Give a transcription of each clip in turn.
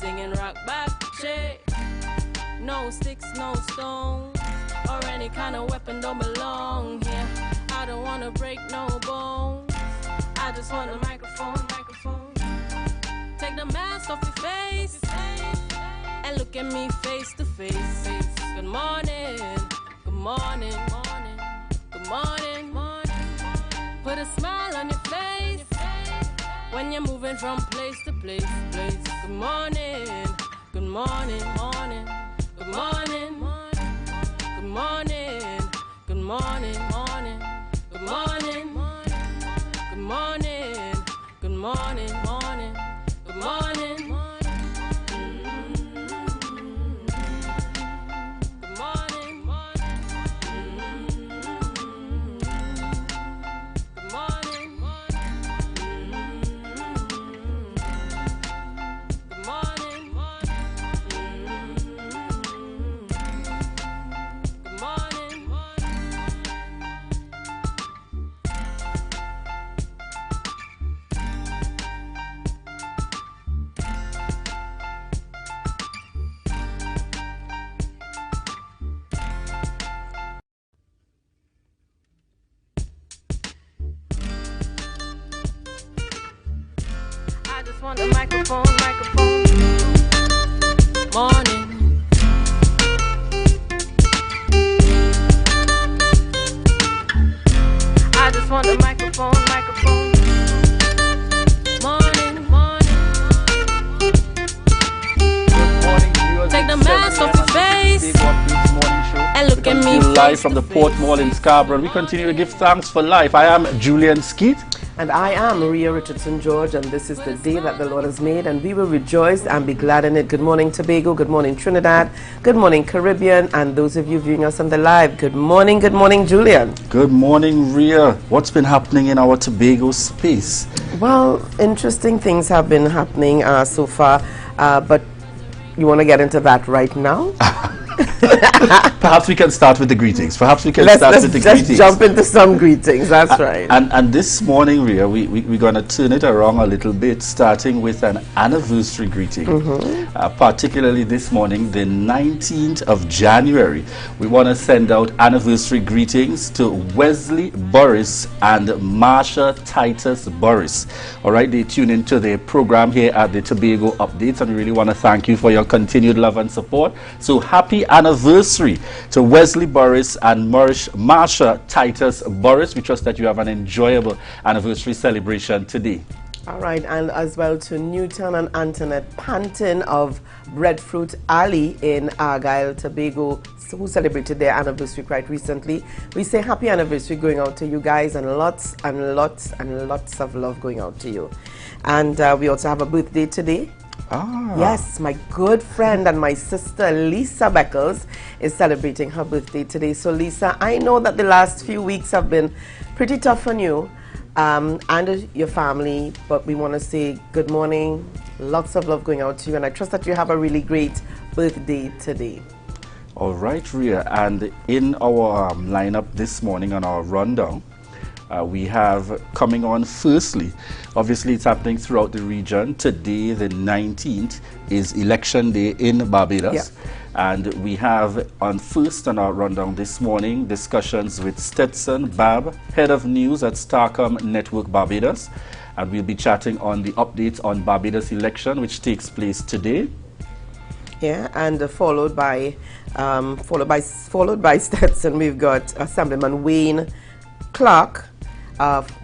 singing rock back, shake. No sticks, no stones, or any kind of weapon don't belong here. I don't wanna break no bones. I just want a microphone. Take the mask off your face and look at me face to face. Good morning, good morning, good morning. Put a smile on your face when you're moving from place to place. Good morning, good morning, good morning, good morning, good morning, good morning, good morning, good morning, good morning. I just want a microphone. Morning. I just want a microphone. Morning. Good morning, viewers. Take the mask off your face and look at me live from the Port Mall in Scarborough. We continue to give thanks for life. I am Julian Skeet. And I am Maria Richardson George, and this is the day that the Lord has made, and we will rejoice and be glad in it. Good morning, Tobago. Good morning, Trinidad. Good morning, Caribbean. And those of you viewing us on the live, good morning, Julian. Good morning, Ria. What's been happening in our Tobago space? Well, interesting things have been happening so far, but you want to get into that right now? Perhaps we can start with the greetings. Let's jump into some greetings. That's right. And this morning, Ria, we're going to turn it around a little bit, starting with an anniversary greeting. Particularly this morning, the 19th of January. We want to send out anniversary greetings to Wesley Boris and Marsha Titus Boris. All right, they tune into the program here at the Tobago Updates, and we really want to thank you for your continued love and support. So happy anniversary to Wesley Boris and Marsha Titus Boris. We trust that you have an enjoyable anniversary celebration today. All right, and as well to Newton and Antoinette Panton of Breadfruit Alley in Argyle, Tobago, who celebrated their anniversary quite recently. We say happy anniversary going out to you guys, and lots and lots and lots of love going out to you. And we also have a birthday today. Yes, my good friend and my sister Lisa Beckles is celebrating her birthday today. So Lisa, I know that the last few weeks have been pretty tough on you and your family, but we want to say good morning, lots of love going out to you, and I trust that you have a really great birthday today. All right, Ria, and in our lineup this morning on our rundown, we have coming on firstly, obviously it's happening throughout the region. Today, the 19th, is election day in Barbados. Yeah. And we have on our rundown this morning, discussions with Stetson Babb, head of news at Starcom Network Barbados. And we'll be chatting on the updates on Barbados election, which takes place today. Yeah, and followed by Stetson, we've got Assemblyman Wayne Clark,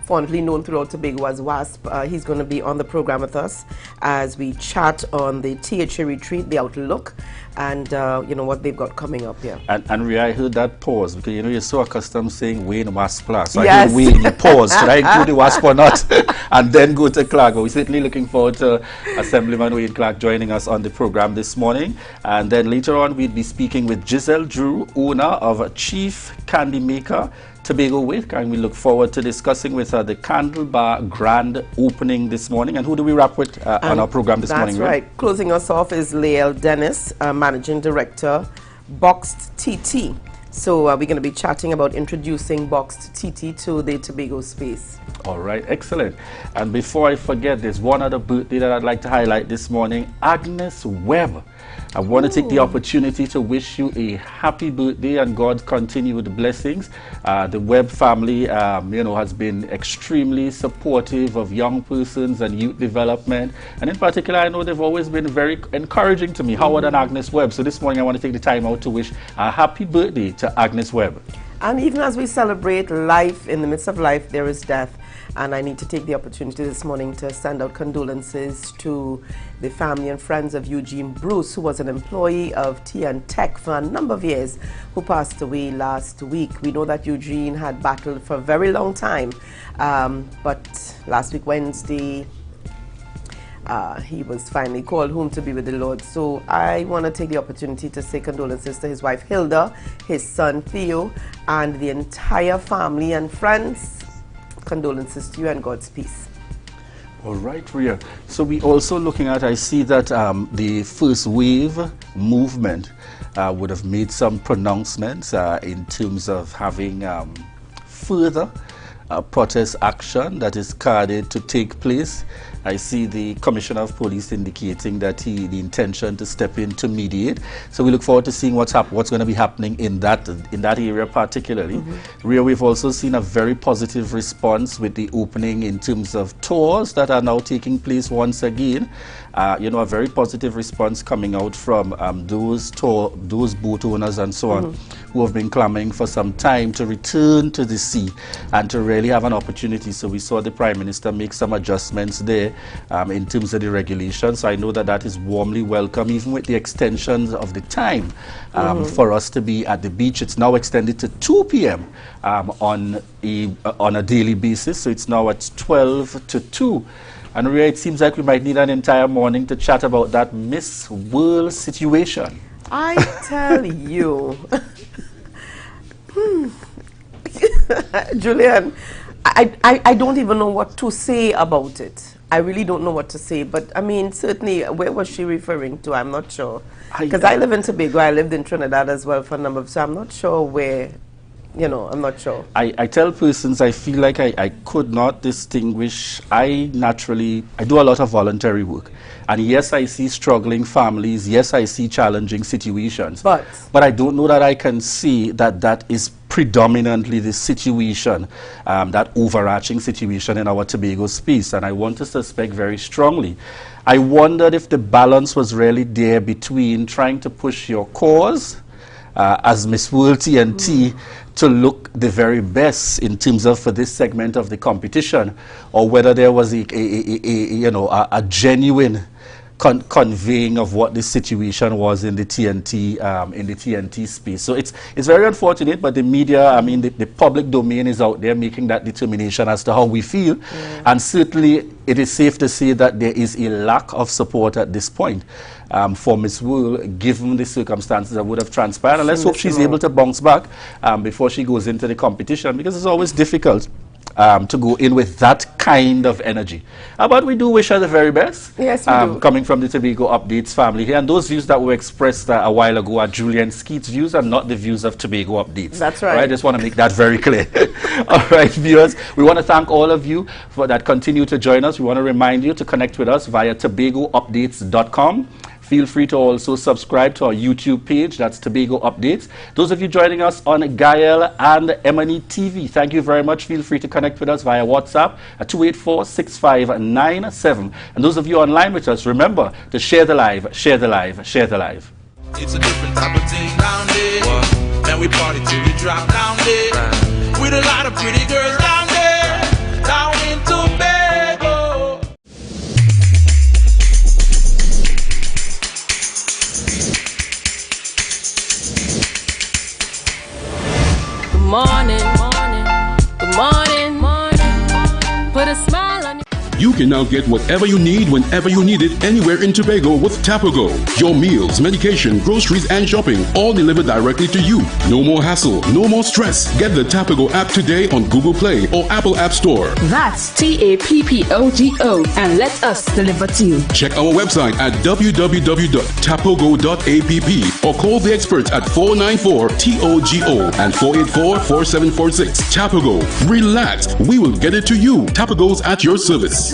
fondly known throughout Tobago as WASP. He's going to be on the program with us as we chat on the THA retreat, the outlook, and you know what they've got coming up here. And Ria, I heard that pause because you know you're so accustomed saying Wayne WASP Clark. So yes. I heard Wayne, you pause. Should I include the WASP or not? And then go to Clark. But we're certainly looking forward to Assemblyman Wayne Clark joining us on the program this morning. And then later on, we'll be speaking with Giselle Drew, owner of Chief Candy Maker Tobago Wake, and we look forward to discussing with her the Candle Bar grand opening this morning. And who do we wrap with on our program this morning? That's right. Closing us off is Lael Dennis, Managing Director, Boxed TT. So we're going to be chatting about introducing boxed TT to the Tobago space. All right, excellent. And before I forget, there's one other birthday that I'd like to highlight this morning, Agnes Webb. I want to take the opportunity to wish you a happy birthday and God continue with the blessings. The Webb family, has been extremely supportive of young persons and youth development. And in particular, I know they've always been very encouraging to me, Howard and Agnes Webb. So this morning, I want to take the time out to wish a happy birthday to Agnes Webb. And even as we celebrate life, in the midst of life, there is death. And I need to take the opportunity this morning to send out condolences to the family and friends of Eugene Bruce, who was an employee of TN Tech for a number of years, who passed away last week. We know that Eugene had battled for a very long time, but last week, Wednesday, he was finally called home to be with the Lord. So I want to take the opportunity to say condolences to his wife Hilda, his son Theo, and the entire family and friends. Condolences to you and God's peace. All right, Rhea. So we also looking at, I see that the first wave movement would have made some pronouncements in terms of having further protest action that is carded to take place. I see the Commissioner of Police indicating that the intention to step in to mediate. So we look forward to seeing what's going to be happening in that area particularly. Rhea, we've also seen a very positive response with the opening in terms of tours that are now taking place once again. A very positive response coming out from those boat owners and so on who have been clamoring for some time to return to the sea and to really have an opportunity. So we saw the Prime Minister make some adjustments there in terms of the regulations. So I know that is warmly welcome, even with the extensions of the time for us to be at the beach. It's now extended to 2 p.m. On a daily basis. So it's now at 12 to 2. And Rhea, it seems like we might need an entire morning to chat about that Miss World situation. I tell you, Julian, I don't even know what to say about it. I really don't know what to say. But, I mean, certainly, where was she referring to? I'm not sure. Because I live in Tobago. I lived in Trinidad as well for a number of, so I'm not sure where. I'm not sure. I tell persons I feel like I could not distinguish. I do a lot of voluntary work. And yes, I see struggling families. Yes, I see challenging situations. But I don't know that I can see that is predominantly the situation, that overarching situation in our Tobago space. And I want to suspect very strongly. I wondered if the balance was really there between trying to push your cause as Miss World TNT to look the very best in terms of for this segment of the competition, or whether there was a genuine conveying of what the situation was in the TNT space. So it's very unfortunate, but the media, I mean, the public domain is out there making that determination as to how we feel, and certainly it is safe to say that there is a lack of support at this point for Miss World, given the circumstances that would have transpired. And let's hope she's able to bounce back before she goes into the competition, because it's always difficult to go in with that kind of energy. But we do wish her the very best. Yes, we do. Coming from the Tobago Updates family here. And those views that were expressed a while ago are Julian Skeet's views and not the views of Tobago Updates. That's right. I just want to make that very clear. All right, viewers, we want to thank all of you that continue to join us. We want to remind you to connect with us via tobagoupdates.com. Feel free to also subscribe to our YouTube page. That's Tobago Updates. Those of you joining us on Gael and M&E TV, thank you very much. Feel free to connect with us via WhatsApp at 284-6597. And those of you online with us, remember to share the live, share the live, share the live. It's a different type of thing down there. Man, we party till we drop down there. With a lot of pretty girls down there. Down in Tobago. Morning, good morning, put a smile on your You can now get whatever you need whenever you need it anywhere in Tobago with Tobago. Your meals, medication, groceries, and shopping all delivered directly to you. No more hassle, no more stress. Get the Tobago app today on Google Play or Apple App Store. That's TAPPOGO, and let us deliver to you. Check our website at www.tapogo.app or call the experts at 494-TOGO and 484-4746. Tobago. Relax. We will get it to you. Tobago's at your service.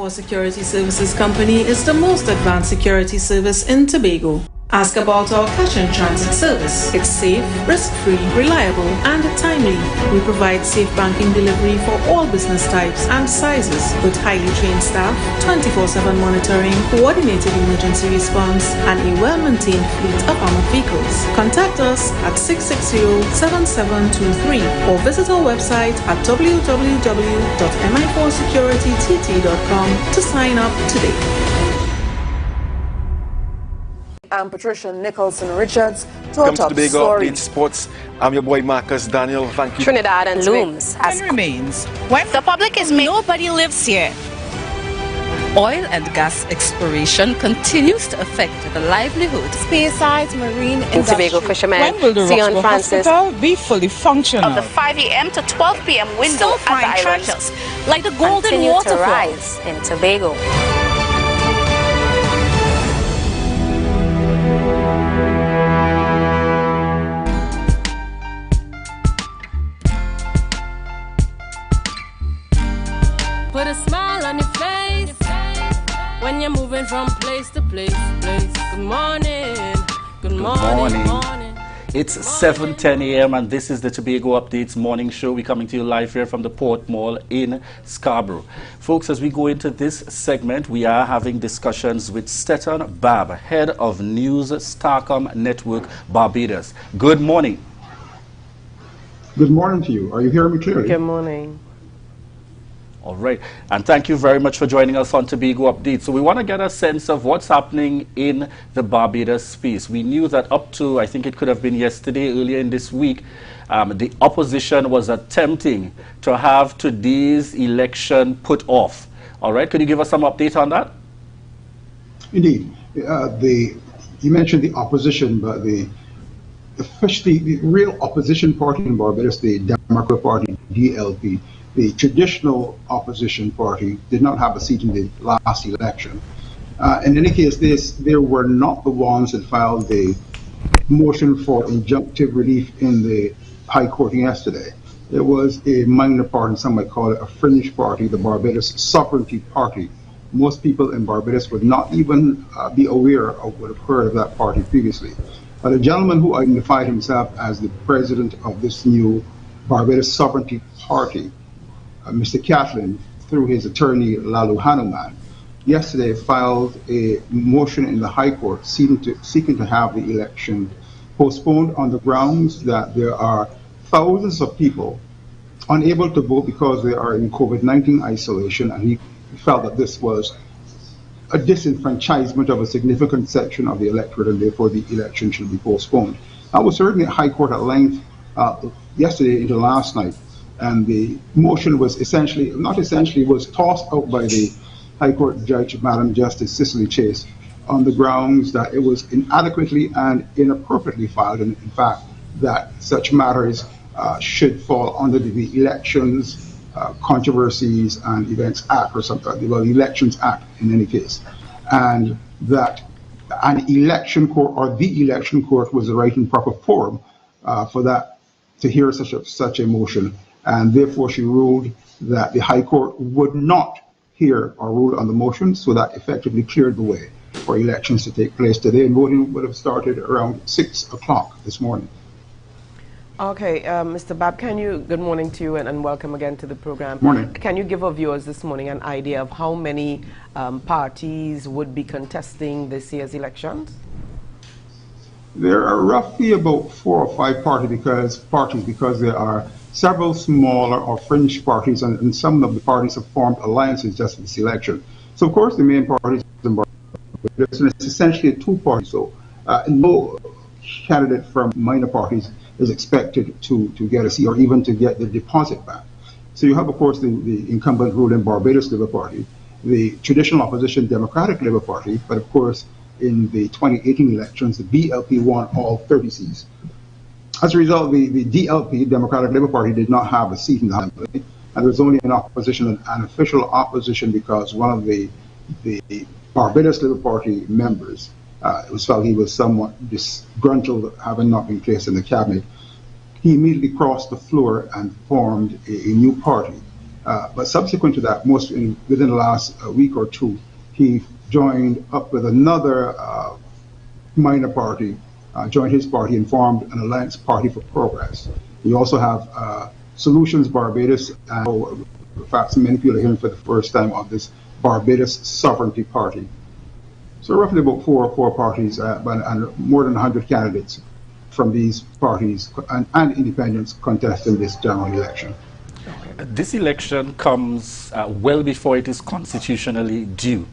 Security Services Company is the most advanced security service in Tobago. Ask about our cash and transit service. It's safe, risk-free, reliable, and timely. We provide safe banking delivery for all business types and sizes with highly trained staff, 24/7 monitoring, coordinated emergency response, and a well-maintained fleet of armored vehicles. Contact us at 660-7723 or visit our website at www.mi4securitytt.com to sign up today. I'm Patricia Nicholson Richards to our Welcome top to Tobago story. Update Sports. I'm your boy Marcus Daniel. Thank you. Trinidad and looms as remains. When the public is nobody lives here. Oil and gas exploration continues to affect the livelihood. Spearsides marine industry. Tobago fishermen. When will the Sion Roxborough Francis Hospital be fully functional? Of the 5 a.m. to 12 p.m. window at the islands, treasures like the Golden continue Waterfall, to rise in Tobago. Put a smile on your face when you're moving from place to place. Good morning. Good morning. It's 7:10 a.m. and this is the Tobago Updates morning show. We're coming to you live here from the Port Mall in Scarborough. Folks, as we go into this segment, we are having discussions with Stetton Babb, head of News Starcom Network Barbados. Good morning. Good morning to you. Are you hearing me clearly? Good morning. All right, and thank you very much for joining us on Tobago Update. So we want to get a sense of what's happening in the Barbados space. We knew that up to, I think it could have been yesterday, earlier in this week, the opposition was attempting to have today's election put off. All right, could you give us some update on that? Indeed. You mentioned the opposition, but the real opposition party in Barbados, the Democratic Party, DLP, the traditional opposition party, did not have a seat in the last election. In any case, they were not the ones that filed the motion for injunctive relief in the High Court yesterday. It was a minor party, some might call it a fringe party, the Barbados Sovereignty Party. Most people in Barbados would not even be aware of what have heard of that party previously. But a gentleman who identified himself as the president of this new Barbados Sovereignty Party, Mr. Catlin, through his attorney Lalu Hanuman, yesterday filed a motion in the High Court seeking to have the election postponed on the grounds that there are thousands of people unable to vote because they are in COVID-19 isolation, and he felt that this was a disenfranchisement of a significant section of the electorate, and therefore the election should be postponed. I was heard in the High Court at length yesterday into last night, and the motion was was tossed out by the High Court Judge, Madam Justice Cicely Chase, on the grounds that it was inadequately and inappropriately filed, and in fact that such matters should fall under the Elections, Controversies and Events Act, or something, well, the Elections Act in any case, and that an election court or the election court was the right and proper forum for that to hear such a motion. And therefore she ruled that the High Court would not hear or rule on the motion, so that effectively cleared the way for elections to take place today, and voting would have started around 6 o'clock this morning. Okay, Mr. Bab, good morning to you and welcome again to the program. Morning. Can you give our viewers this morning an idea of how many parties would be contesting this year's elections? There are roughly about 4 or 5 parties because there are several smaller or fringe parties, and some of the parties have formed alliances just for this election. So, of course, the main parties in Barbados, and it's essentially a two-party. So, no candidate from minor parties is expected to get a seat or even to get the deposit back. So, you have, of course, the incumbent ruling Barbados Labour Party, the traditional opposition Democratic Labour Party, but of course, in the 2018 elections, the BLP won all 30 seats. As a result, the DLP, Democratic Labour Party, did not have a seat in the Assembly, and there was only an official opposition, because one of the Barbados Labour Party members, it was felt he was somewhat disgruntled having not been placed in the cabinet. He immediately crossed the floor and formed a new party. But subsequent to that, within the last week or two, he joined up with another minor party, joined his party and formed an alliance party for progress. We also have Solutions Barbados, and in fact, many people are hearing for the first time of this Barbados Sovereignty Party. So roughly about four parties, and more than 100 candidates from these parties and independents contesting this general election. This election comes well before it is constitutionally due.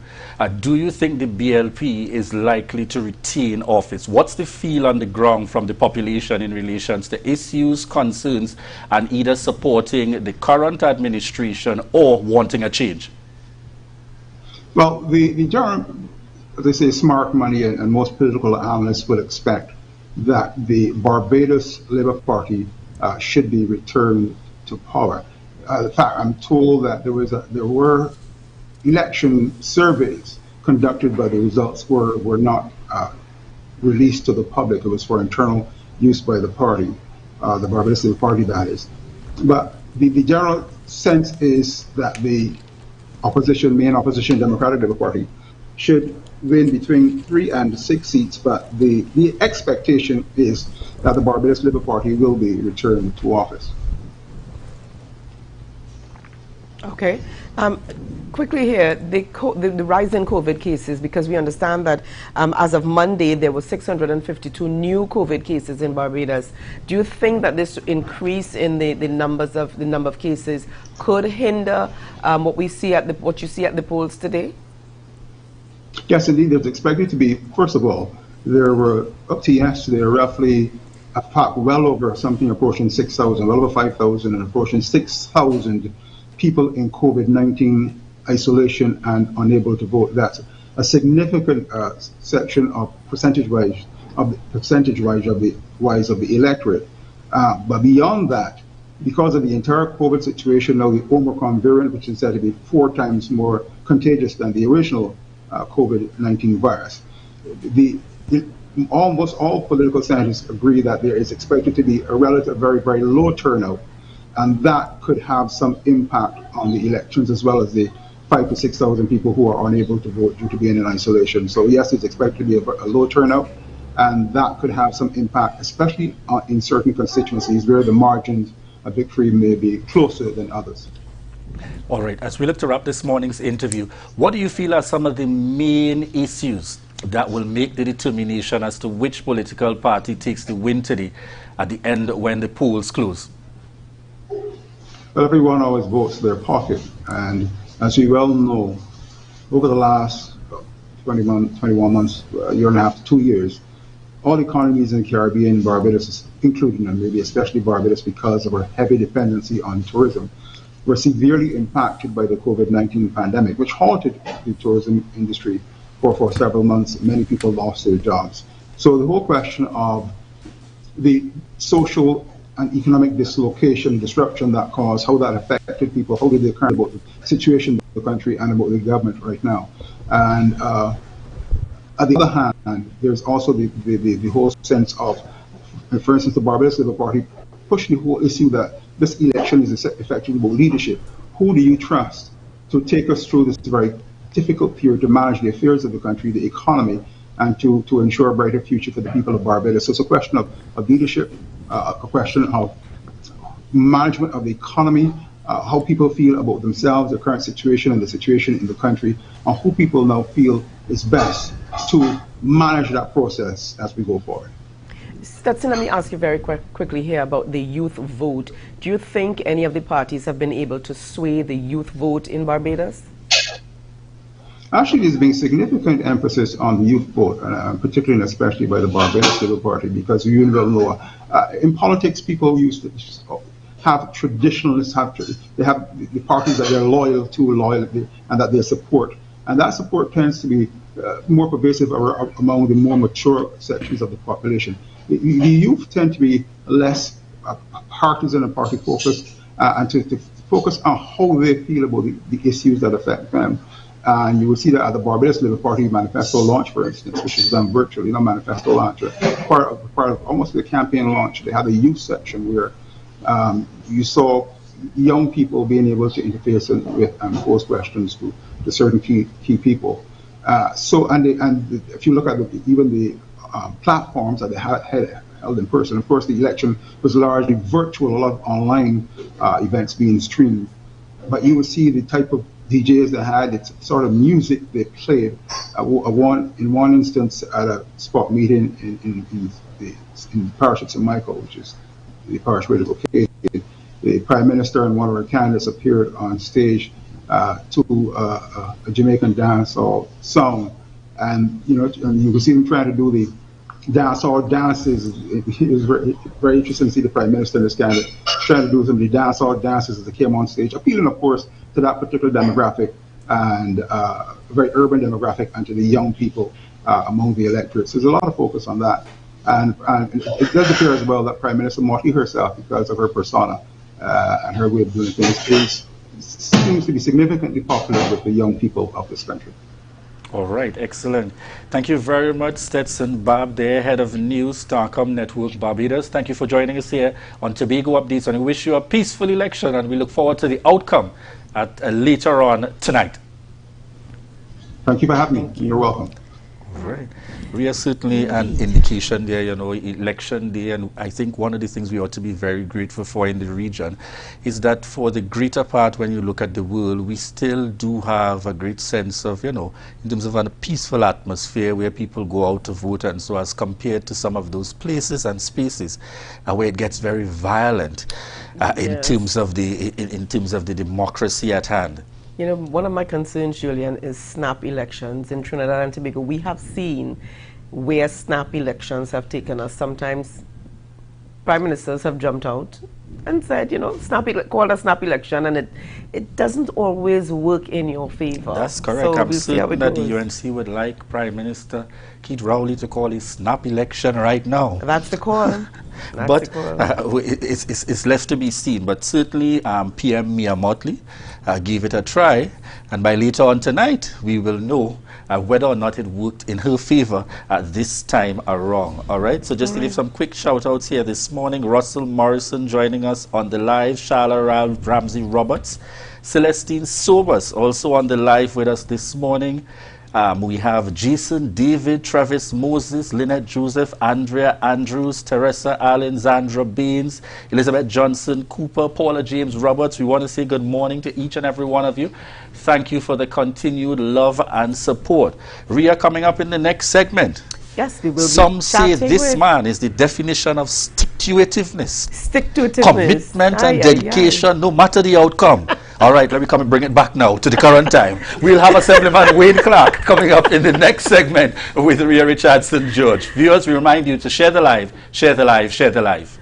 Do you think the BLP is likely to retain office? What's the feel on the ground from the population in relation to issues, concerns, and either supporting the current administration or wanting a change? Well, the general, as they say, smart money and most political analysts will expect that the Barbados Labour Party should be returned to power. In fact, I'm told that there were election surveys conducted, but the results were not released to the public. It was for internal use by the party, the Barbados Labour Party, that is. But the general sense is that the main opposition Democratic Labour Party should win between 3 and 6 seats, but the expectation is that the Barbados Labour Party will be returned to office. Okay. Quickly here, the rise in COVID cases, because we understand that as of Monday there were 652 new COVID cases in Barbados. Do you think that this increase in the number of cases could hinder what you see at the polls today? Yes, indeed. There's expected to be. First of all, there were up to yesterday roughly well over something approaching 6,000, well over 5,000, and approaching 6,000 people in COVID-19 isolation and unable to vote. That's a significant section of percentage-wise of the electorate. But beyond that, because of the entire COVID situation, now the Omicron variant, which is said to be 4 times more contagious than the original COVID-19 virus, almost all political scientists agree that there is expected to be a relative, very, very low turnout, and that could have some impact on the elections, as well as the 5,000 to 6,000 people who are unable to vote due to being in isolation. So yes, it's expected to be a low turnout, and that could have some impact, especially in certain constituencies where the margins of victory may be closer than others. All right, as we look to wrap this morning's interview, what do you feel are some of the main issues that will make the determination as to which political party takes the win today at the end when the polls close? Well, everyone always votes their pocket, and as you well know, over the last 21 months, a year and a half to 2 years, all economies in the Caribbean, Barbados included, and maybe especially Barbados because of our heavy dependency on tourism, were severely impacted by the COVID-19 pandemic, which halted the tourism industry for several months. Many people lost their jobs. So the whole question of the social and economic disruption that caused, how that affected people, how did they care about the situation in the country and about the government right now. And at the other hand, there's also the whole sense of, for instance, the Barbados Labour Party pushing the whole issue that this election is effectively about leadership. Who do you trust to take us through this very difficult period to manage the affairs of the country, the economy, and to ensure a brighter future for the people of Barbados? So it's a question of leadership, a question of management of the economy, how people feel about themselves, the current situation and the situation in the country, and who people now feel is best to manage that process as we go forward. Stetson, let me ask you very quickly here about the youth vote. Do you think any of the parties have been able to sway the youth vote in Barbados? Actually, there's been significant emphasis on the youth vote, particularly and especially by the Barbados Labour Party, because you will know, in politics, people used to have traditionalists, they have the parties that they're loyal to, and that they support. And that support tends to be more pervasive among the more mature sections of the population. The youth tend to be less partisan and party focused, and to focus on how they feel about the issues that affect them. And you will see that at the Barbados Labour Party manifesto launch, for instance, which is done virtually, manifesto launch, part of almost the campaign launch, they had a youth section where you saw young people being able to interface with and pose questions to certain key people. And if you look at even the platforms that they had held in person, of course, the election was largely virtual, a lot of online events being streamed. But you would see the type of DJs they had, the sort of music they played. In one instance, at a spot meeting in the parish of St. Michael, which is the parish where it's located, the Prime Minister and one of her candidates appeared on stage to a Jamaican dancehall song, and you can see them trying to do the dancehall dances. It was very interesting to see the Prime Minister and his candidate trying to do some of the dancehall dances as they came on stage, appealing, of course, to that particular demographic and a very urban demographic and to the young people among the electorate. So there's a lot of focus on that. And it does appear as well that Prime Minister Morty herself, because of her persona and her way of doing things, seems to be significantly popular with the young people of this country. All right, excellent. Thank you very much, Stetson Bob, there, head of News Starcom Network Barbados. Thank you for joining us here on Tobago Updates, and we wish you a peaceful election, and we look forward to the outcome later on tonight. Thank you for having me. You're welcome. All right. We are certainly an indication there, election day, and I think one of the things we ought to be very grateful for in the region is that for the greater part, when you look at the world, we still do have a great sense of, in terms of a peaceful atmosphere where people go out to vote, and so as compared to some of those places and spaces where it gets very violent in terms of the democracy at hand. One of my concerns, Julian, is snap elections in Trinidad and Tobago. We have seen where snap elections have taken us. Sometimes prime ministers have jumped out and said, called a snap election, and it doesn't always work in your favor. That's correct. So I'm certain that the UNC would like Prime Minister Keith Rowley to call a snap election right now. That's the call. But it's left to be seen. But certainly PM Mia Motley gave it a try, and by later on tonight we will know whether or not it worked in her favor this time around. All right, so just to give some quick shout outs here this morning: Russell Morrison joining us on the live, Shala Ramsey Roberts, Celestine Sobers also on the live with us this morning. We have Jason, David, Travis Moses, Lynette Joseph, Andrea Andrews, Teresa Alexandra Baines, Elizabeth Johnson, Cooper, Paula James Roberts. We want to say good morning to each and every one of you. Thank you for the continued love and support. Ria, coming up in the next segment. Yes, we will. Some say this man is the definition of stick-to-itiveness. Stick-to-itiveness. Commitment and dedication, no matter the outcome. All right, let me come and bring it back now to the current time. We'll have Assemblyman Wayne Clark coming up in the next segment with Ria Richardson George. Viewers, we remind you to share the live, share the live, share the live.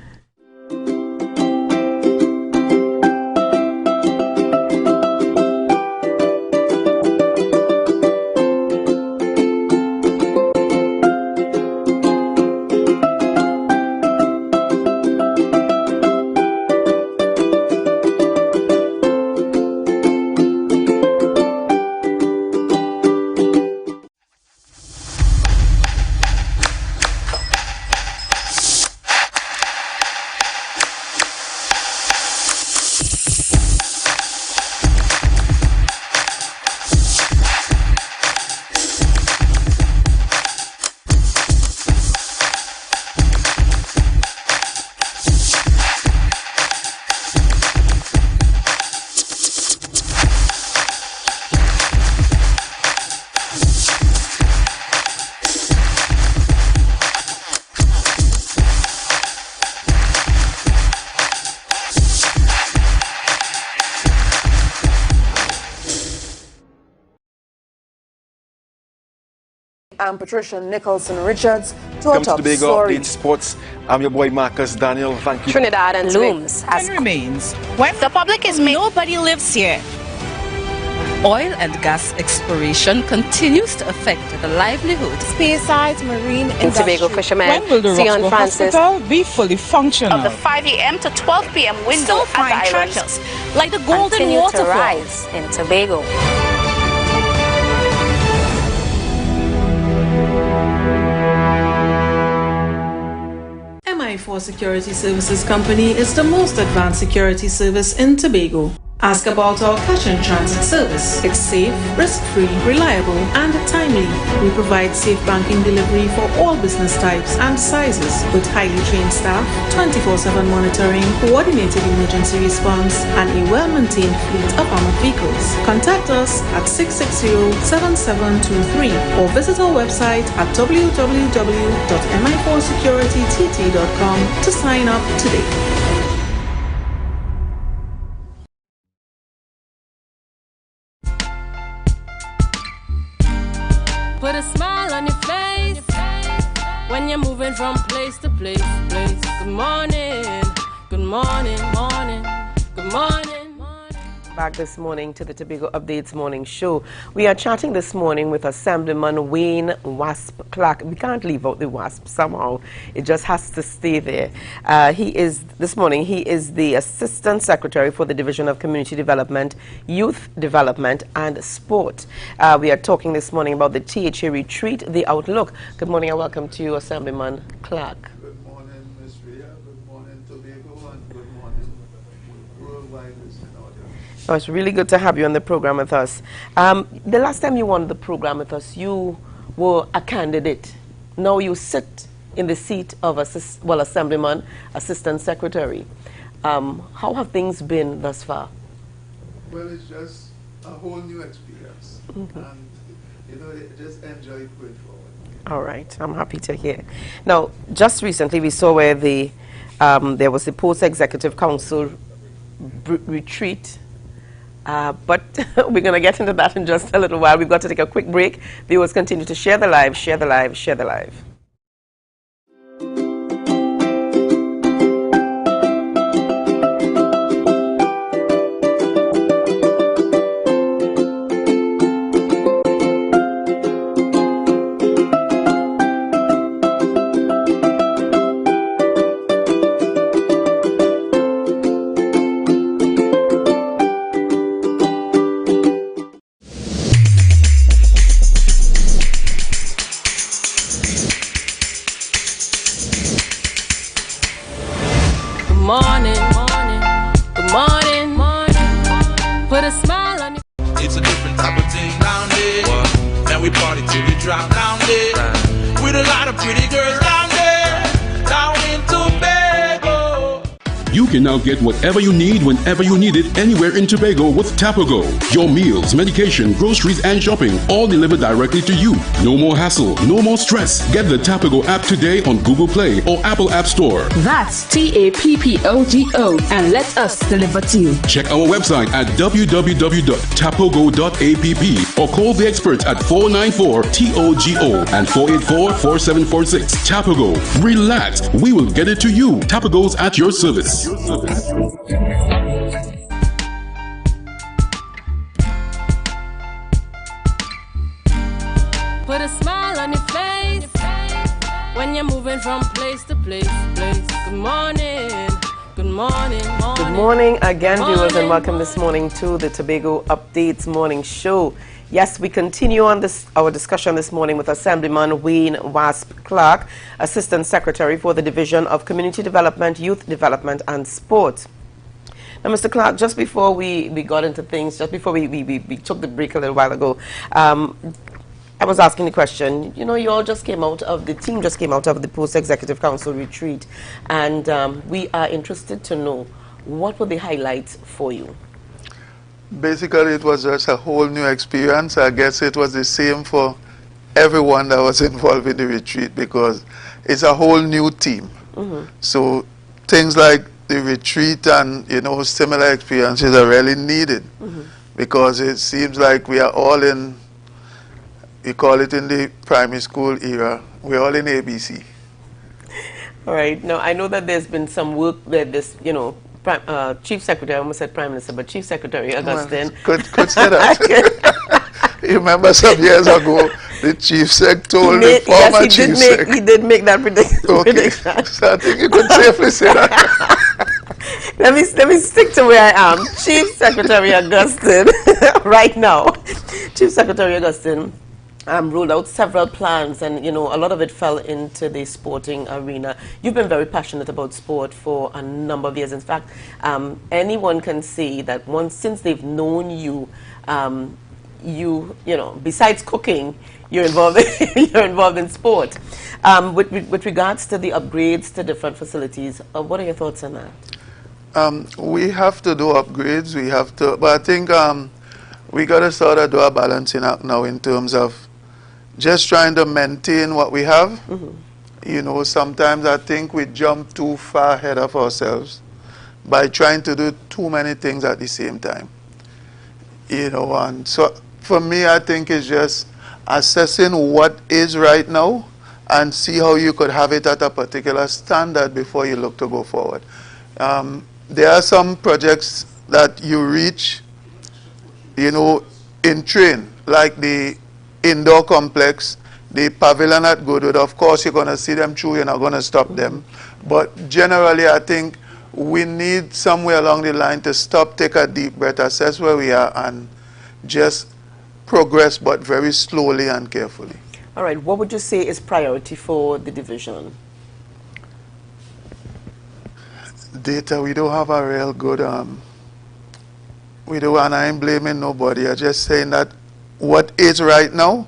I'm Patricia Nicholson Richards to Welcome our to top Tobago stories. Update Sports. I'm your boy Marcus Daniel. Thank you. Trinidad and looms as remains when the public is nobody lives here. Oil and gas exploration continues to affect the livelihood. Spearside's marine In Tobago fishermen When will the Sion Roxborough Francis Hospital be fully functional? of the 5 a.m. to 12 p.m. window at the Still-fine islands treasures like the golden continue to waterfall. rise in Tobago. MI4 Security Services Company is the most advanced security service in Tobago. Ask about our cash and transit service. It's safe, risk-free, reliable, and timely. We provide safe banking delivery for all business types and sizes with highly trained staff, 24/7 monitoring, coordinated emergency response, and a well-maintained fleet of armored vehicles. Contact us at 660-7723 or visit our website at www.mi4securitytt.com to sign up today. Put a smile on your face when you're moving from place to place. Good morning, good morning, morning, good morning. Back this morning to the Tobago Updates morning show. We are chatting this morning with Assemblyman Wayne Wasp Clark. We can't leave out the Wasp somehow. It just has to stay there. This morning, he is the Assistant Secretary for the Division of Community Development, Youth Development and Sport. We are talking this morning about the THA retreat, the outlook. Good morning and welcome to you, Assemblyman Clark. Good morning, Ms. Rhea. Good morning, Tobago, and good morning, worldwide listening audience. Oh, it's really good to have you on the program with us. The last time you were on the program with us, you were a candidate. Now you sit in the seat of Assemblyman, Assistant Secretary. How have things been thus far? Well, it's just a whole new experience, and just enjoy it going forward. All right, I'm happy to hear. Now, just recently we saw where there was the Post-Executive Council retreat. But we're going to get into that in just a little while. We've got to take a quick break. Viewers, continue to share the live, share the live, share the live. It's a different type of thing down there. And we party till we drop down there. With a lot of pretty girls down there. Down in Tobago. You can now get whatever you need whenever you need it anywhere in Tobago with Tobago. Your meals, medication, groceries, and shopping all delivered directly to you. No more hassle, no more stress. Get the Tobago app today on Google Play or Apple App Store. That's TAPPOGO and let us deliver to you. Check our website at www.tapogo.app or call the experts at 494-TOGO and 484-4746. Tobago. Relax. We will get it to you. Tobago's at your service. Put a smile on your face when you're moving from place to place. Good morning, good morning, morning. Good morning again, viewers, and welcome this morning to the Tobago Updates morning show. Yes, we continue on our discussion this morning with Assemblyman Wayne Wasp Clark, Assistant Secretary for the Division of Community Development, Youth Development and Sport. Now, Mr. Clark, just before we got into things, just before we took the break a little while ago, I was asking the question, you know, the team just came out of the Post-Executive Council retreat, and we are interested to know, what were the highlights for you? Basically, it was just a whole new experience. I guess it was the same for everyone that was involved in the retreat because it's a whole new team. So things like the retreat and, similar experiences are really needed because it seems like we are all in we call it in the primary school era, we're all in ABC. All right. Now, I know that there's been some work that this, you know, Chief Secretary, I almost said Prime Minister, but Chief Secretary Augustine. Well, could say that. You remember some years ago, the Chief Sec told the former Chief Sec. He did make that prediction. Okay. So I think you could safely say that. let me stick to where I am. Chief Secretary Augustine, right now. Chief Secretary Augustine rolled out several plans, and you know, a lot of it fell into the sporting arena. You've been very passionate about sport for a number of years. In fact, anyone can see that since they've known you, you know, besides cooking, you're involved in sport. With regards to the upgrades to different facilities, what are your thoughts on that? We have to do upgrades. We have to, but I think we got to sort of do a balancing act now in terms of just trying to maintain what we have. Mm-hmm. You know, sometimes I think we jump too far ahead of ourselves by trying to do too many things at the same time. You know, and so for me, I think it's just assessing what is right now and see how you could have it at a particular standard before you look to go forward. There are some projects that you reach, you know, in train, like the indoor complex, the pavilion at Goodwood. Of course, you're going to see them through, you're not going to stop them. But generally, I think we need somewhere along the line to stop, take a deep breath, assess where we are, and just progress, but very slowly and carefully. All right, what would you say is priority for the division? Data, we don't have a real good, we don't, and I ain't blaming nobody. I'm just saying that what is right now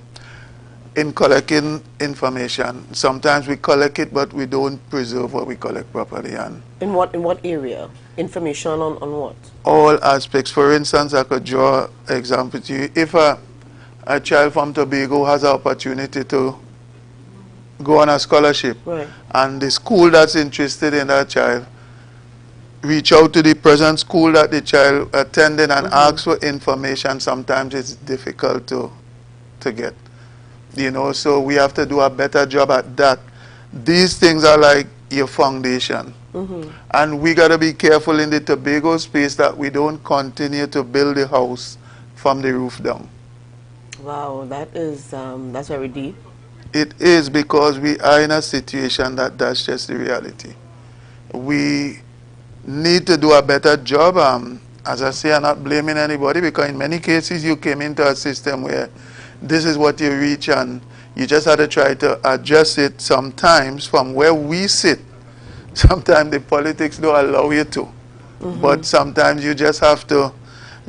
in collecting information, sometimes we collect it, but we don't preserve what we collect properly. And in what area? Information on what? All aspects. For instance, I could draw an example to you. If a child from Tobago has an opportunity to go on a scholarship, right, and the school that's interested in that child reach out to the present school that the child attended and ask for information, sometimes it's difficult to get. You know, so we have to do a better job at that. These things are like your foundation. And we got to be careful in the Tobago space that we don't continue to build the house from the roof down. Wow, that is, that's very deep. It is, because we are in a situation that's just the reality. We need to do a better job. As I say, I'm not blaming anybody, because in many cases you came into a system where this is what you reach and you just had to try to adjust it sometimes from where we sit. Sometimes the politics don't allow you to. But sometimes you just have to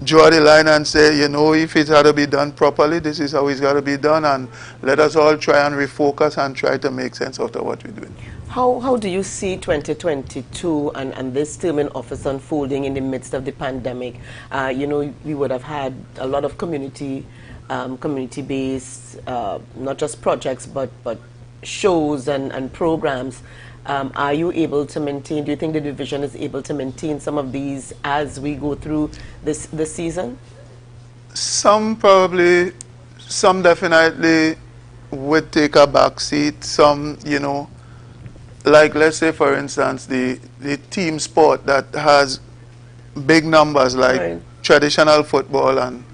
draw the line and say, you know, if it had to be done properly, this is how it's got to be done, and let us all try and refocus and try to make sense out of what we're doing. How do you see 2022 and this term in office unfolding in the midst of the pandemic? You know, we would have had a lot of community-based, not just projects, but shows and programs. Are you able to maintain, do you think the division is able to maintain some of these as we go through this season? Some probably, some definitely would take a back seat. Some, you know, like let's say for instance the team sport that has big numbers like traditional football, and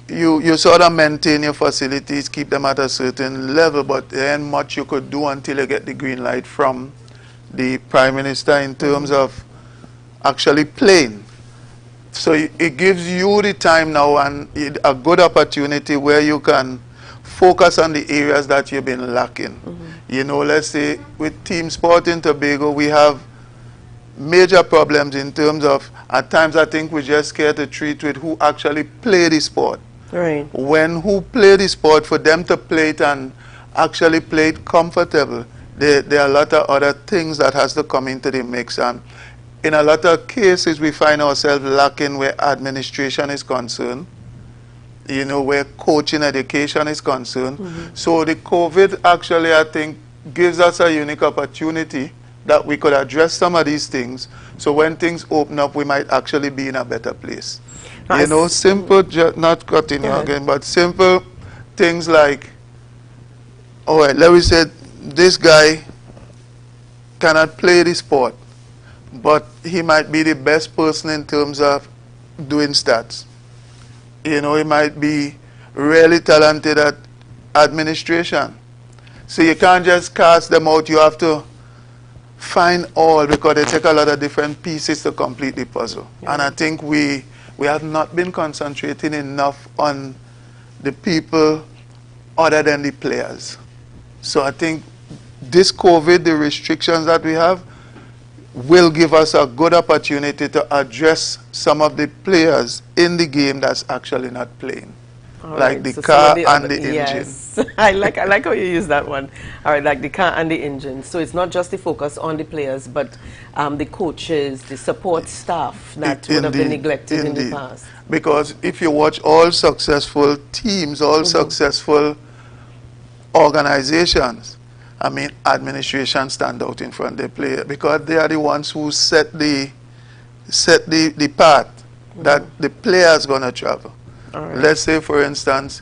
you sort of maintain your facilities, keep them at a certain level, but there ain't much you could do until you get the green light from the Prime Minister in terms of actually playing. So it gives you the time now and a good opportunity where you can focus on the areas that you've been lacking. You know, let's say with team sport in Tobago, we have major problems in terms of, at times I think we're just scared to treat with who actually play the sport. Right. When who play the sport, for them to play it and actually play it comfortable, there are a lot of other things that has to come into the mix. And in a lot of cases, we find ourselves lacking where administration is concerned, you know, where coaching education is concerned. So the COVID actually, I think, gives us a unique opportunity that we could address some of these things. So when things open up, we might actually be in a better place. You know, simple, not cutting you again, but simple, things like, all right, let me say this guy cannot play the sport, but he might be the best person in terms of doing stats. You know, he might be really talented at administration. So you can't just cast them out. You have to find all, because they take a lot of different pieces to complete the puzzle. Yeah. And I think we have not been concentrating enough on the people other than the players. So I think this COVID, the restrictions that we have, will give us a good opportunity to address some of the players in the game that's actually not playing. All like right, the so car and the engine. Yes, I like how you use that one. All right, like the car and the engine. So it's not just the focus on the players, but the coaches, the support staff that would have been neglected in the past. Because if you watch all successful teams, all successful organizations, I mean, administration stand out in front of the player, because they are the ones who set the path that the player is going to travel. Right. Let's say, for instance,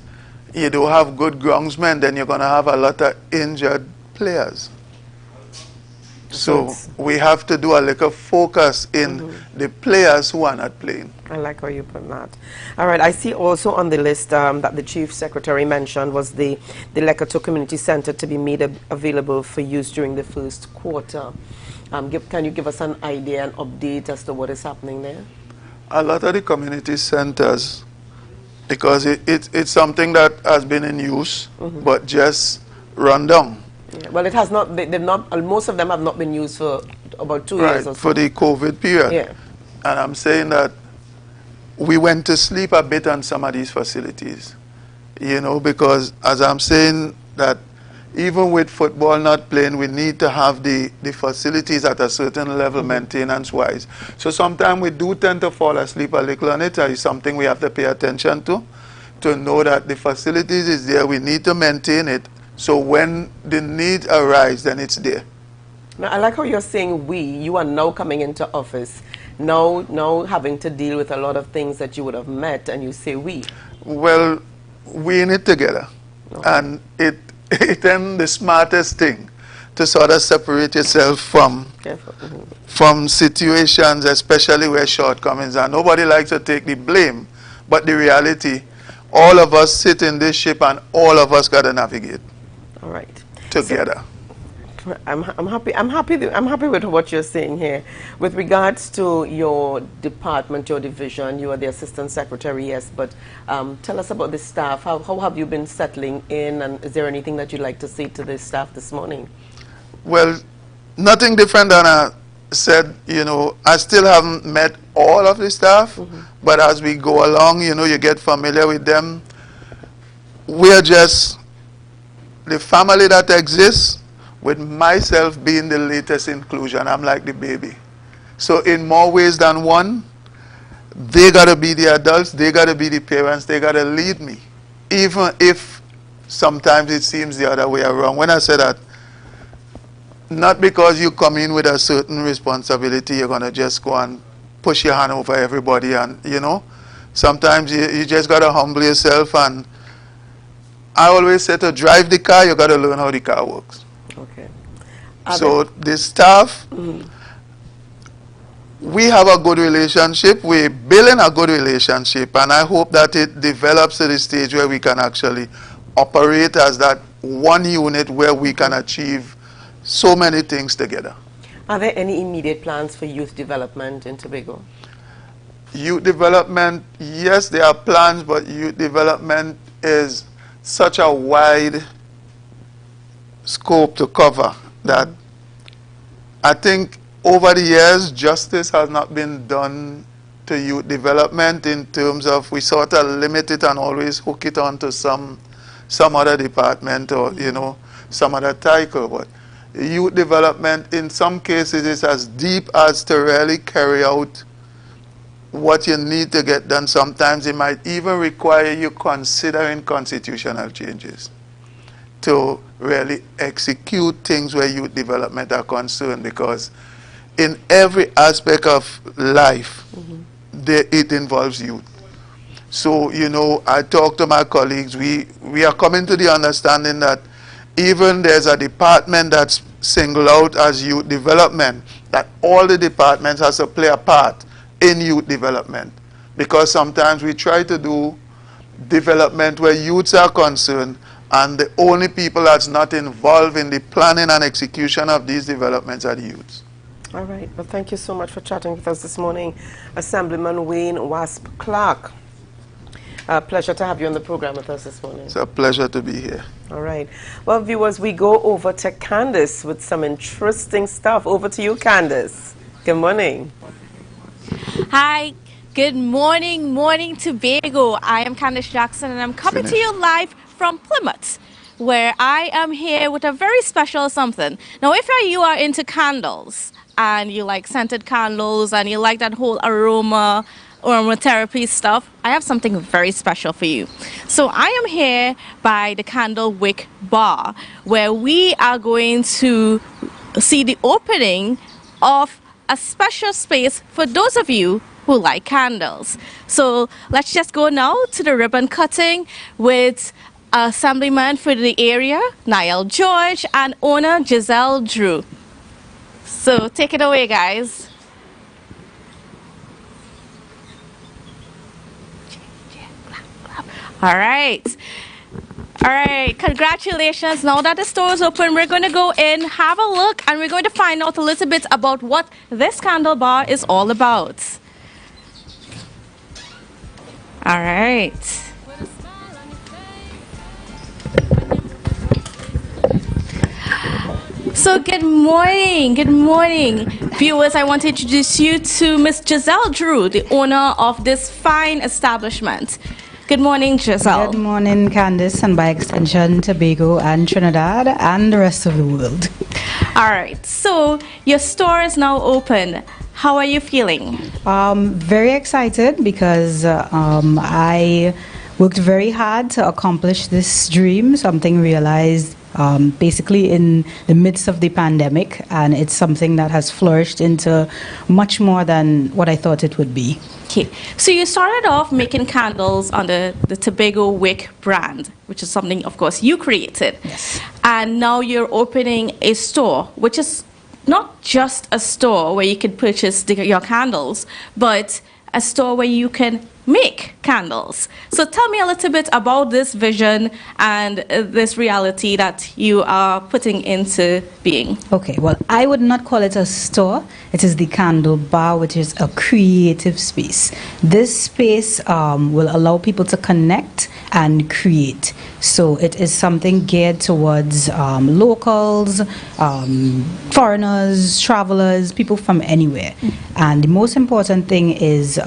you don't have good groundsmen, then you're going to have a lot of injured players. So we have to do a little focus in the players who are not playing. I like how you put that. All right, I see also on the list that the Chief Secretary mentioned was the Lekato Community Center to be made available for use during the first quarter. Can you give us an idea, an update as to what is happening there? A lot of the community centers, because it's something that has been in use, but just run down. Yeah. Well, it has not. They've not. Most of them have not been used for about 2 years or so. For the COVID period. Yeah. And I'm saying that we went to sleep a bit on some of these facilities, you know, because as I'm saying that even with football not playing, we need to have the facilities at a certain level maintenance-wise. So sometimes we do tend to fall asleep a little on it. It's something we have to pay attention to know that the facilities is there. We need to maintain it. So when the need arises, then it's there. Now, I like how you're saying we. You are now coming into office, now having to deal with a lot of things that you would have met, and you say we. Well, we in it together. Okay. And it ain't the smartest thing to sort of separate yourself from situations, especially where shortcomings are. Nobody likes to take the blame, but the reality, all of us sit in this ship and all of us got to navigate. All right. Together. So, I'm happy with what you're saying here. With regards to your department, your division, you are the assistant secretary, yes, but tell us about the staff. How have you been settling in, and is there anything that you'd like to say to the staff this morning? Well, nothing different than I said. You know, I still haven't met all of the staff, but as we go along, you know, you get familiar with them. We're just the family that exists, with myself being the latest inclusion. I'm like the baby. So in more ways than one, they got to be the adults, they got to be the parents, they got to lead me. Even if sometimes it seems the other way around. When I say that, not because you come in with a certain responsibility, you're going to just go and push your hand over everybody. And, you know, sometimes you just got to humble yourself. And I always say to drive the car, you got to learn how the car works. Okay. So the staff, we have a good relationship. We're building a good relationship, and I hope that it develops to the stage where we can actually operate as that one unit where we can achieve so many things together. Are there any immediate plans for youth development in Tobago? Youth development, yes, there are plans, but youth development is such a wide scope to cover that I think over the years justice has not been done to youth development in terms of we sort of limit it and always hook it onto some other department or you know some other title. But youth development in some cases is as deep as to really carry out what you need to get done. Sometimes it might even require you considering constitutional changes to really execute things where youth development are concerned, because in every aspect of life it involves youth. So, you know, I talk to my colleagues. We are coming to the understanding that even there's a department that's singled out as youth development, that all the departments has to play a part in youth development. Because sometimes we try to do development where youths are concerned, and the only people that's not involved in the planning and execution of these developments are the youths. All right. Well, thank you so much for chatting with us this morning, Assemblyman Wayne Wasp Clark. Pleasure to have you on the program with us this morning. It's a pleasure to be here. All right. Well, viewers, we go over to Candace with some interesting stuff. Over to you, Candace. Good morning. Hi. Good morning, morning Tobago. I am Candace Jackson, and I'm coming to you live from Plymouth, where I am here with a very special something. Now, if you are into candles, and you like scented candles, and you like that whole aromatherapy stuff, I have something very special for you. So I am here by the Candle Wick Bar, where we are going to see the opening of a special space for those of you who like candles. So let's just go now to the ribbon cutting with Assemblyman for the area, Niall George, and owner Giselle Drew. So take it away, guys. All right. All right, congratulations. Now that the store is open, we're going to go in, have a look, and we're going to find out a little bit about what this candle bar is all about. All right. So good morning, viewers. I want to introduce you to Miss Giselle Drew, the owner of this fine establishment. Good morning, Giselle. Good morning, Candice, and by extension, Tobago and Trinidad and the rest of the world. All right, so your store is now open. How are you feeling? Very excited because I worked very hard to accomplish this dream, something realized basically in the midst of the pandemic, and it's something that has flourished into much more than what I thought it would be. Okay, so you started off making candles under the Tobago Wick brand, which is something, of course, you created. Yes. And now you're opening a store, which is not just a store where you can purchase your candles, but a store where you can make candles. So tell me a little bit about this vision and this reality that you are putting into being. Okay, well, I would not call it a store. It is the Candle Bar, which is a creative space. This space will allow people to connect and create. So it is something geared towards locals, foreigners, travelers, people from anywhere. And the most important thing is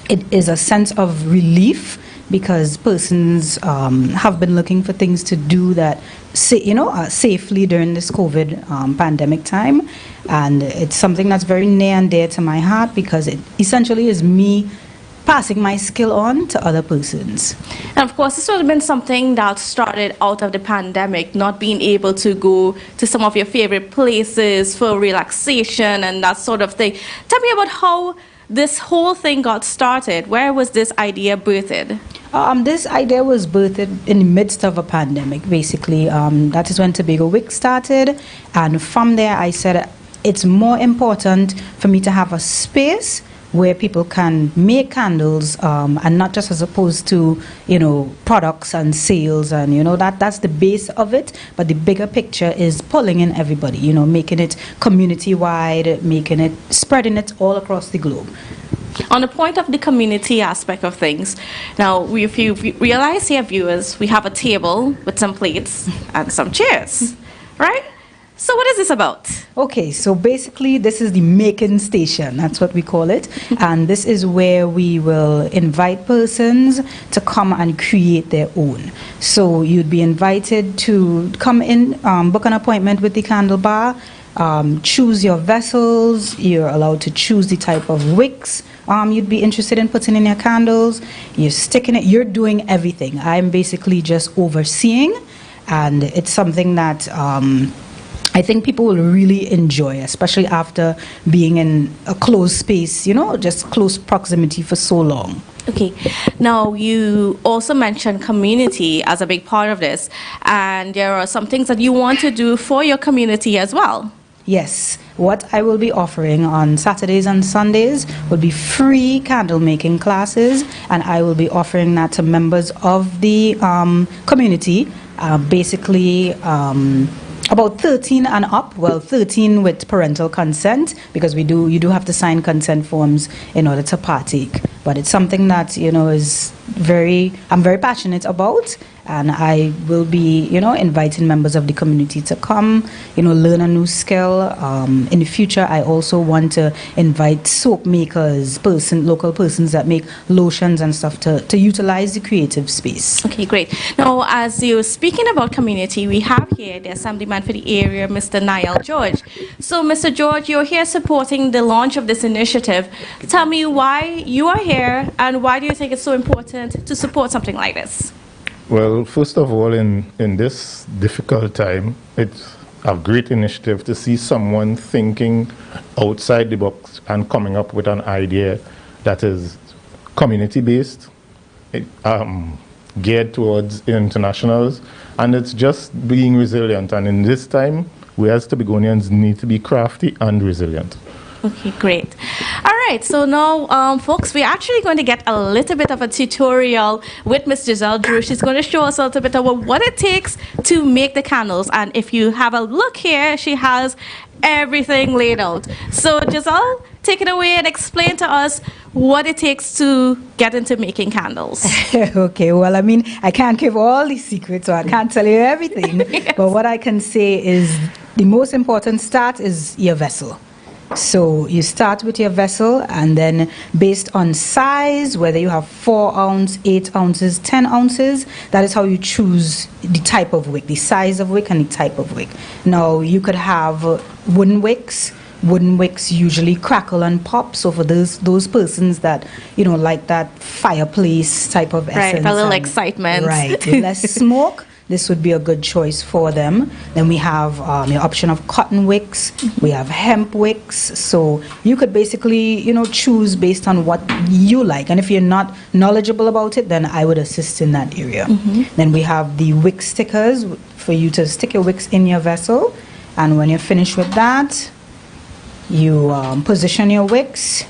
it is a sense of relief, because persons have been looking for things to do that, safely during this COVID pandemic time. And it's something that's very near and dear to my heart, because it essentially is me passing my skill on to other persons. And of course, this would have been something that started out of the pandemic, not being able to go to some of your favorite places for relaxation and that sort of thing. Tell me about how this whole thing got started. Where was this idea birthed? This idea was birthed in the midst of a pandemic, basically. That is when Tobago Wick started. And from there, I said it's more important for me to have a space where people can make candles, and not just as opposed to, products and sales, and that's the base of it. But the bigger picture is pulling in everybody, making it community-wide, spreading it all across the globe. On the point of the community aspect of things, now, if you realize here, viewers, we have a table with some plates and some chairs, right? So what is this about? Okay, so basically this is the making station, that's what we call it. And this is where we will invite persons to come and create their own. So you'd be invited to come in, book an appointment with the Candle Bar, choose your vessels, you're allowed to choose the type of wicks you'd be interested in putting in your candles, you're sticking it, you're doing everything. I'm basically just overseeing, and it's something that I think people will really enjoy, especially after being in a closed space, just close proximity for so long. Okay. Now, you also mentioned community as a big part of this, and there are some things that you want to do for your community as well. Yes, what I will be offering on Saturdays and Sundays will be free candle making classes, and I will be offering that to members of the community, basically about 13 and up. Well, 13 with parental consent, because you do have to sign consent forms in order to partake. But it's something that, is I'm very passionate about, and I will be, inviting members of the community to come, learn a new skill. In the future, I also want to invite soap makers, local persons that make lotions and stuff to utilize the creative space. Okay, great. Now, as you're speaking about community, we have here the Assemblyman for the area, Mr. Niall George. So, Mr. George, you're here supporting the launch of this initiative. Tell me why you are here, and why do you think it's so important to support something like this? Well, first of all, in this difficult time, it's a great initiative to see someone thinking outside the box and coming up with an idea that is community-based, geared towards internationals, and it's just being resilient. And in this time, we as Tobagonians need to be crafty and resilient. Okay, great. All right, so now, folks, we're actually going to get a little bit of a tutorial with Miss Giselle Drew. She's going to show us a little bit about what it takes to make the candles. And if you have a look here, she has everything laid out. So, Giselle, take it away and explain to us what it takes to get into making candles. Okay, well, I can't give all the secrets, so I can't tell you everything. Yes. But what I can say is the most important start is your vessel. So you start with your vessel, and then based on size, whether you have 4 ounce, 8 ounces, 10 ounces, that is how you choose the type of wick, the size of wick and the type of wick. Now, you could have wooden wicks. Wooden wicks usually crackle and pop, so for those persons that, like that fireplace type of essence. Right, a little excitement. Right, less smoke. This would be a good choice for them. Then we have your option of cotton wicks. We have hemp wicks. So you could basically, choose based on what you like. And if you're not knowledgeable about it, then I would assist in that area. Mm-hmm. Then we have the wick stickers for you to stick your wicks in your vessel. And when you're finished with that, you position your wicks.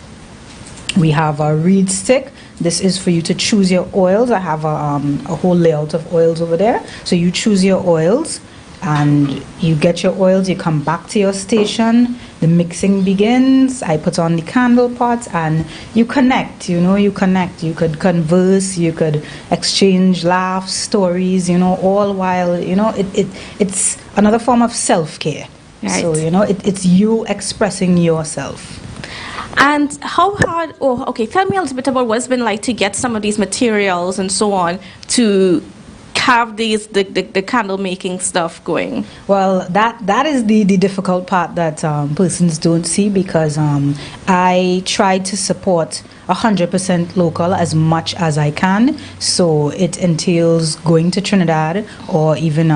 We have a reed stick. This is for you to choose your oils. I have a whole layout of oils over there. So you choose your oils, and you get your oils. You come back to your station. The mixing begins. I put on the candle pots, and you connect. You connect. You could converse. You could exchange laughs, stories. All while it's another form of self-care. Right. So it's you expressing yourself. And how hard, tell me a little bit about what it's been like to get some of these materials and so on to have the candle making stuff going. Well, that is the difficult part that persons don't see, because I try to support 100% local as much as I can. So it entails going to Trinidad, or even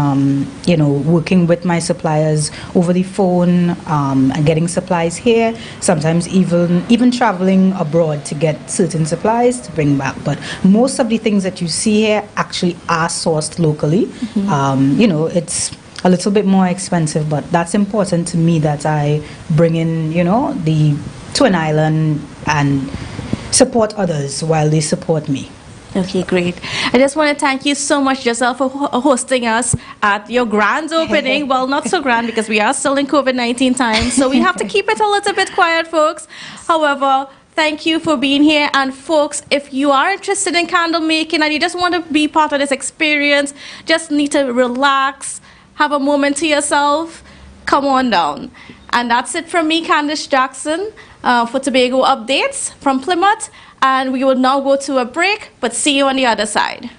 working with my suppliers over the phone, and getting supplies here. Sometimes even traveling abroad to get certain supplies to bring back. But most of the things that you see here actually are sourced locally. Mm-hmm. It's a little bit more expensive, but that's important to me, that I bring in the Twin Island and support others while they support me. Okay, great. I just want to thank you so much, Giselle, for hosting us at your grand opening. Well, not so grand, because we are still in COVID-19 times, so we have to keep it a little bit quiet, folks. However, thank you for being here. And folks, if you are interested in candle making and you just want to be part of this experience, just need to relax, have a moment to yourself, come on down. And that's it from me, Candice Jackson, for Tobago Updates from Plymouth. And we will now go to a break, but see you on the other side.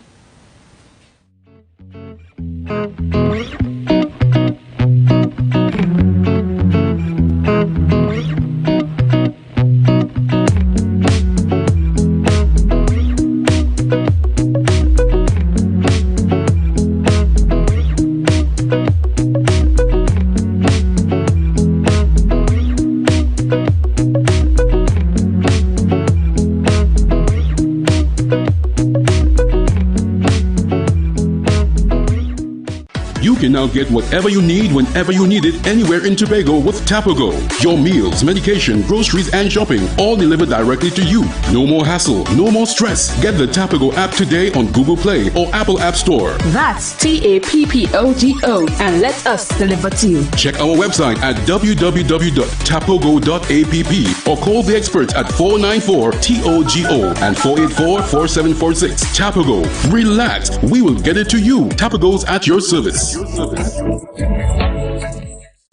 You can now get whatever you need whenever you need it anywhere in Tobago with Tobago. Your meals, medication, groceries, and shopping all delivered directly to you. No more hassle, no more stress. Get the Tobago app today on Google Play or Apple App Store. That's TAPPOGO, and let us deliver to you. Check our website at www.tapogo.app or call the experts at 494-TOGO and 484-4746. Tapago. Relax. We will get it to you. Tapago's at your service.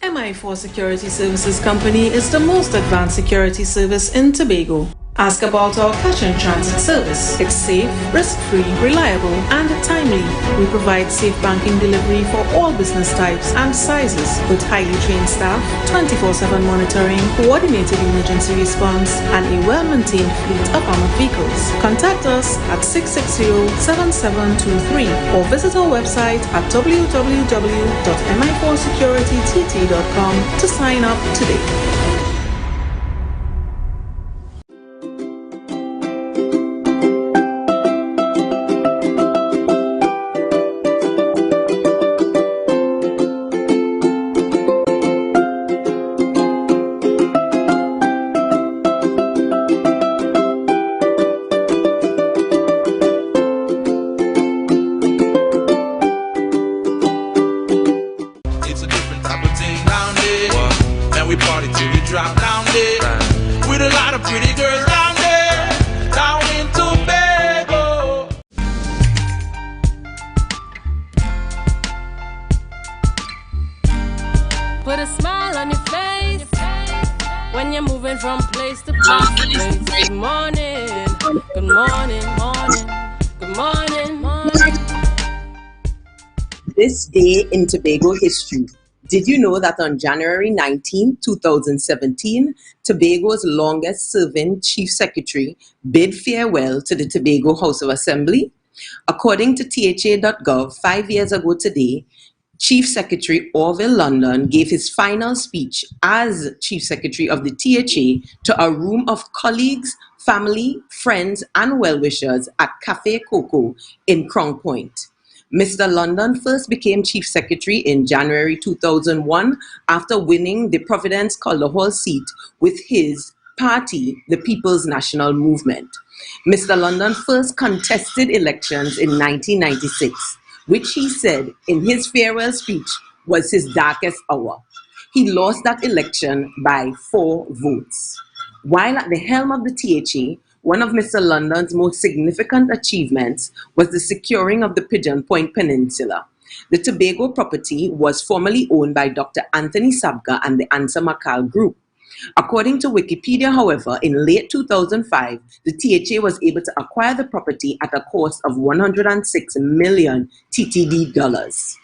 MI4 Security Services Company is the most advanced security service in Tobago. Ask about our cash and transit service. It's safe, risk-free, reliable, and timely. We provide safe banking delivery for all business types and sizes with highly trained staff, 24/7 monitoring, coordinated emergency response, and a well-maintained fleet of armored vehicles. Contact us at 660-7723 or visit our website at www.mi4securitytt.com to sign up today. Put a smile on your face when you're moving from place to place. Good morning, good morning, morning, good morning, morning. This day in Tobago history. Did you know that on January 19, 2017, Tobago's longest serving Chief Secretary bid farewell to the Tobago House of Assembly? According to THA.gov, 5 years ago today, Chief Secretary Orville London gave his final speech as Chief Secretary of the THA to a room of colleagues, family, friends, and well-wishers at Cafe Coco in Crown Point. Mr. London first became Chief Secretary in January 2001 after winning the Providence Calder Hall seat with his party, the People's National Movement. Mr. London first contested elections in 1996, which he said in his farewell speech was his darkest hour. He lost that election by 4 votes. While at the helm of the THA, one of Mr. London's most significant achievements was the securing of the Pigeon Point Peninsula. The Tobago property was formerly owned by Dr. Anthony Sabga and the Ansa Makal Group. According to Wikipedia, however, in late 2005, the THA was able to acquire the property at a cost of 106 million TTD dollars.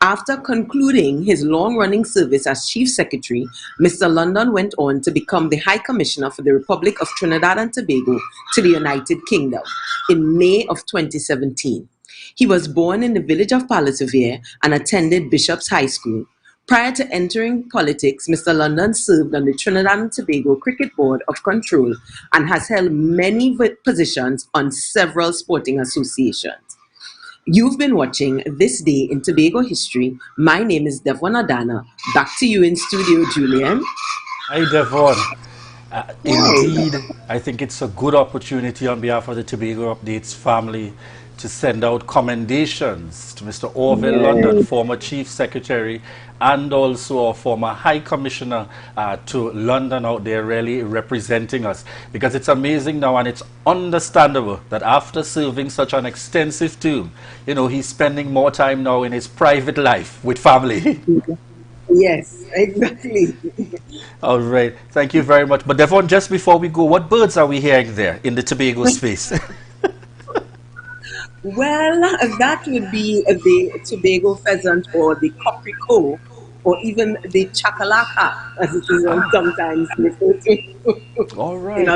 After concluding his long-running service as Chief Secretary, Mr. London went on to become the High Commissioner for the Republic of Trinidad and Tobago to the United Kingdom in May of 2017. He was born in the village of Palliservier and attended Bishop's High School. Prior to entering politics, Mr. London served on the Trinidad and Tobago Cricket Board of Control and has held many positions on several sporting associations. You've been watching This Day in Tobago History. My name is Devon Adana. Back to you in studio, Julian. Hi, Devon. Indeed, I think it's a good opportunity on behalf of the Tobago Updates family to send out commendations to Mr. Orville London, former Chief Secretary, and also our former High Commissioner to London out there, really representing us. Because it's amazing now, and it's understandable that after serving such an extensive term, you know, he's spending more time now in his private life with family. Yes, exactly. All right, thank you very much. But Devon, just before we go, what birds are we hearing there in the Tobago space? Well, that would be the Tobago pheasant or the coprico or even the chakalaka, as it is sometimes referred to. All right,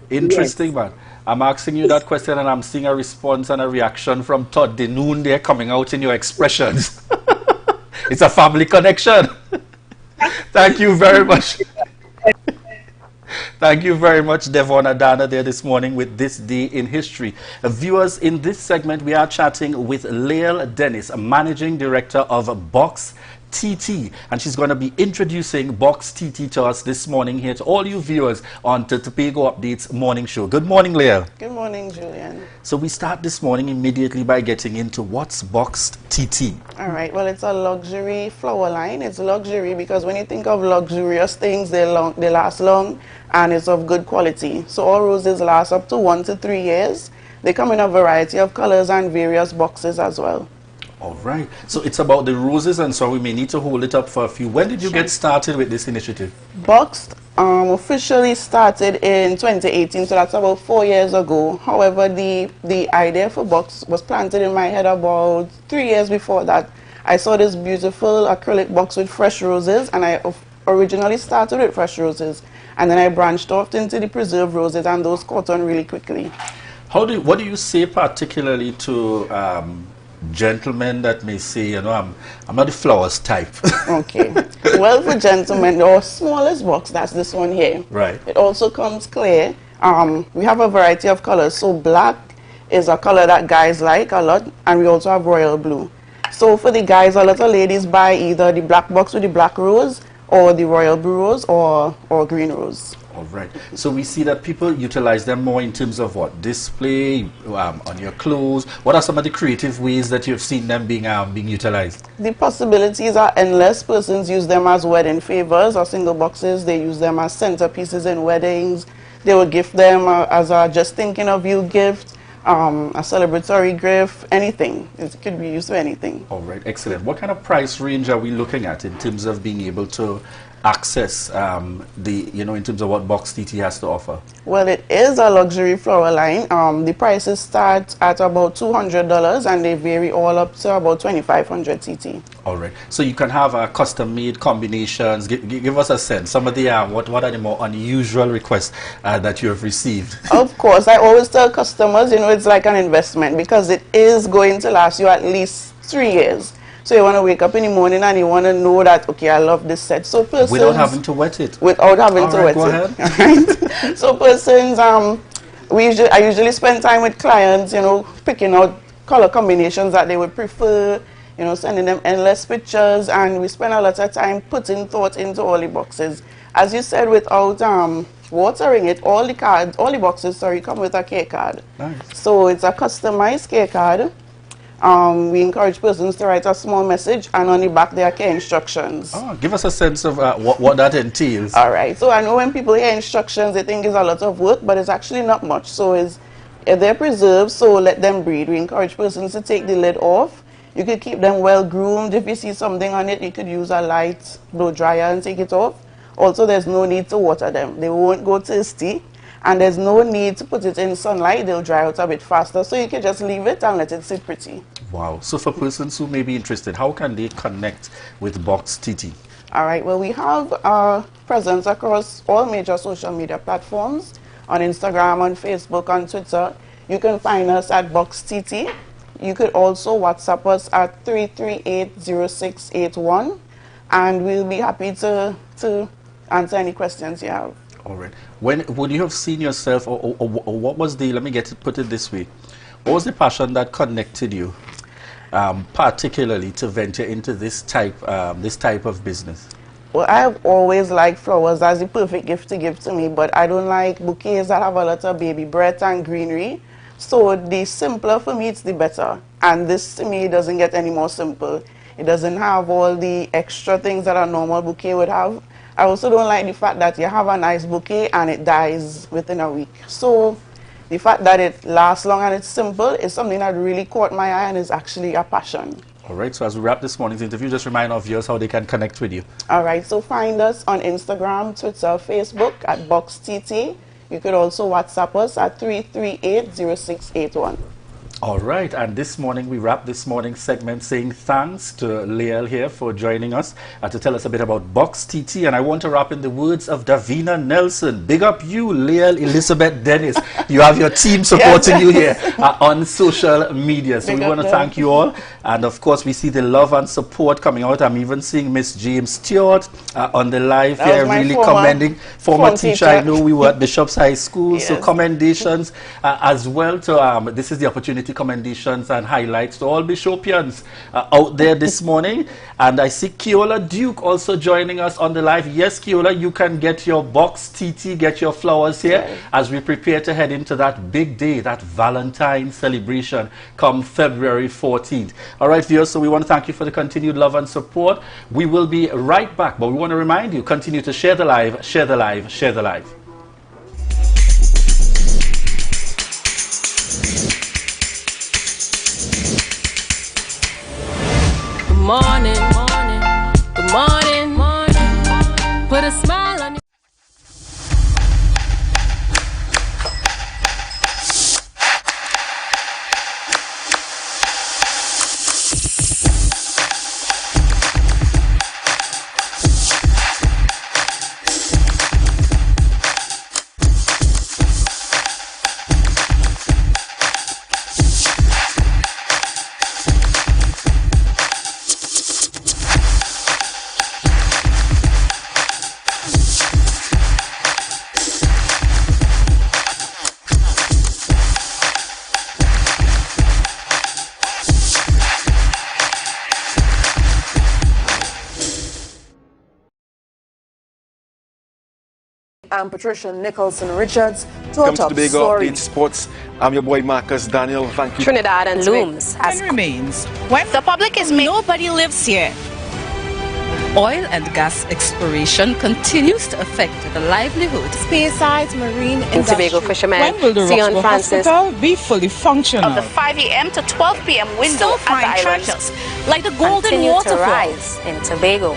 interesting, man. I'm asking you that question and I'm seeing a response and a reaction from Todd the Noon there coming out in your expressions. It's a family connection. Thank you very much. Thank you very much, Devon Adana, there this morning with This Day in History. Viewers, in this segment, we are chatting with Lael Dennis, Managing Director of Box TT, and she's going to be introducing Box TT to us this morning here to all you viewers on the Tobago Updates morning show. Good morning, Lael. Good morning, Julian. So we start this morning immediately by getting into what's Box TT. All right, well, it's a luxury flower line. It's luxury because when you think of luxurious things, they last long and it's of good quality. So all roses last up to 1 to 3 years. They come in a variety of colors and various boxes as well. All right. So it's about the roses, and so we may need to hold it up for a few. When did you get started with this initiative? Boxed officially started in 2018, so that's about 4 years ago. However, the idea for Box was planted in my head about 3 years before that. I saw this beautiful acrylic box with fresh roses, and I originally started with fresh roses, and then I branched off into the preserved roses, and those caught on really quickly. What do you say particularly to gentlemen that may say, you know, I'm not the flowers type? Okay. Well, for gentlemen, our smallest box, that's this one here. Right. It also comes clear. We have a variety of colors. So black is a color that guys like a lot, and we also have royal blue. So for the guys, a lot of ladies buy either the black box with the black rose, or the royal blue rose, or green rose. All right. So we see that people utilize them more in terms of what? Display, on your clothes. What are some of the creative ways that you've seen them being utilized? The possibilities are endless. Persons use them as wedding favors or single boxes. They use them as centerpieces in weddings. They will gift them as a just thinking of you gift, a celebratory gift, anything. It could be used for anything. All right. Excellent. What kind of price range are we looking at in terms of being able to access in terms of what Box TT has to offer? Well, it is a luxury flower line. The prices start at about $200 and they vary all up to about $2,500 TT. All right. So you can have custom-made combinations. Give us a sense. Some of the what are the more unusual requests that you have received? Of course, I always tell customers, you know, it's like an investment because it is going to last you at least 3 years. So you want to wake up in the morning and you want to know that, okay, I love this set. So persons, without having to wet it. Without having to wet it. Right? So persons, I usually spend time with clients, you know, picking out color combinations that they would prefer, you know, sending them endless pictures, and we spend a lot of time putting thought into all the boxes. As you said, without watering it, all the boxes, come with a care card. Nice. So it's a customized care card. We encourage persons to write a small message, and on the back there are care instructions. Oh, give us a sense of what that entails. All right. So I know when people hear instructions, they think it's a lot of work, but it's actually not much. So they're preserved, so let them breathe. We encourage persons to take the lid off. You could keep them well groomed. If you see something on it, you could use a light blow dryer and take it off. Also, there's no need to water them. They won't go thirsty. And there's no need to put it in sunlight. They'll dry out a bit faster. So you can just leave it and let it sit pretty. Wow. So for persons who may be interested, how can they connect with Box TT? All right. Well, we have our presence across all major social media platforms, on Instagram, on Facebook, on Twitter. You can find us at Box TT. You could also WhatsApp us at 338-0681. And we'll be happy to answer any questions you have. All right. When would you have seen yourself, or what was the? Let me put it this way. What was the passion that connected you, particularly to venture into this type of business? Well, I've always liked flowers as the perfect gift to give to me, but I don't like bouquets that have a lot of baby breath and greenery. So the simpler for me, it's the better. And this to me doesn't get any more simple. It doesn't have all the extra things that a normal bouquet would have. I also don't like the fact that you have a nice bouquet and it dies within a week. So the fact that it lasts long and it's simple is something that really caught my eye and is actually a passion. All right, so as we wrap this morning's interview, just remind our viewers how they can connect with you. All right, so find us on Instagram, Twitter, Facebook at Box TT. You could also WhatsApp us at 338-0681. All right, and this morning we wrap this morning's segment saying thanks to Leal here for joining us to tell us a bit about Box TT. And I want to wrap in the words of Davina Nelson. Big up you, Leal Elizabeth Dennis. You have your team supporting you here on social media. So we want to thank you all. And of course, we see the love and support coming out. I'm even seeing Miss James Stewart on the live here, really commending. Former teacher, I know we were at Bishop's High School. Yes. So commendations as well to, this is the opportunity, commendations and highlights to all Bishopians out there this morning. And I see Keola Duke also joining us on the live. Yes, Keola, you can get your Box TT, get your flowers here as we prepare to head into that big day, that Valentine celebration come February 14th. All right, viewers, so we want to thank you for the continued love and support. We will be right back, but we want to remind you, continue to share the live, share the live, share the live. Morning, good morning, put a smile on your I'm Patricia Nicholson Richards. Welcome to Tobago Update Sports. I'm your boy Marcus Daniel. Thank you. Trinidad and looms as remains when the public is nobody lives here. Oil and gas exploration continues to affect the livelihood. Spearside's marine and Tobago fishermen. When will the Roxborough Hospital be fully functional? Of the 5 a.m. to 12 p.m. window Still find treasures like the golden waterfall to rise in Tobago.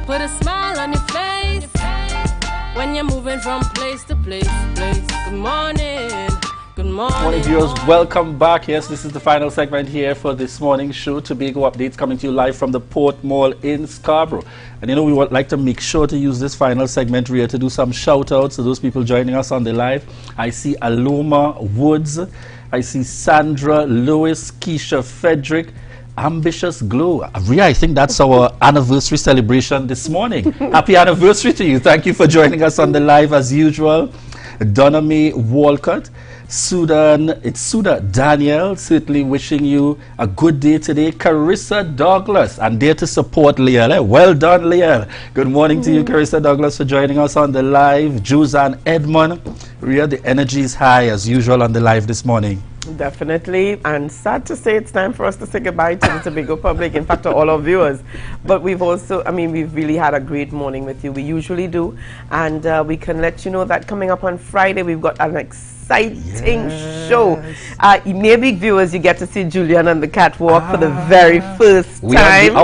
Put a smile on your face when you're moving from place to place. Good morning. Good morning. Morning viewers, welcome back. Yes, this is the final segment here for this morning's show. Tobago Updates coming to you live from the Port Mall in Scarborough. And you know, we would like to make sure to use this final segment here to do some shout outs to those people joining us on the live. I see Aloma Woods. I see Sandra Lewis, Keisha Frederick, Ambitious Glow. Ria, I think that's our anniversary celebration this morning. Happy anniversary to you. Thank you for joining us on the live as usual. Donna Mae Walcott. It's Suda Daniel, certainly wishing you a good day today. Carissa Douglas, and there to support Leal. Well done, Leal. Good morning to you, Carissa Douglas, for joining us on the live. Juzan Edmond. Ria, the energy is high as usual on the live this morning. Definitely, and sad to say it's time for us to say goodbye to the Tobago public, in fact to all our viewers. But we've also, we've really had a great morning with you. We usually do, and we can let you know that coming up on Friday we've got an exciting show. Maybe viewers, you get to see Julian on the catwalk for the very first time.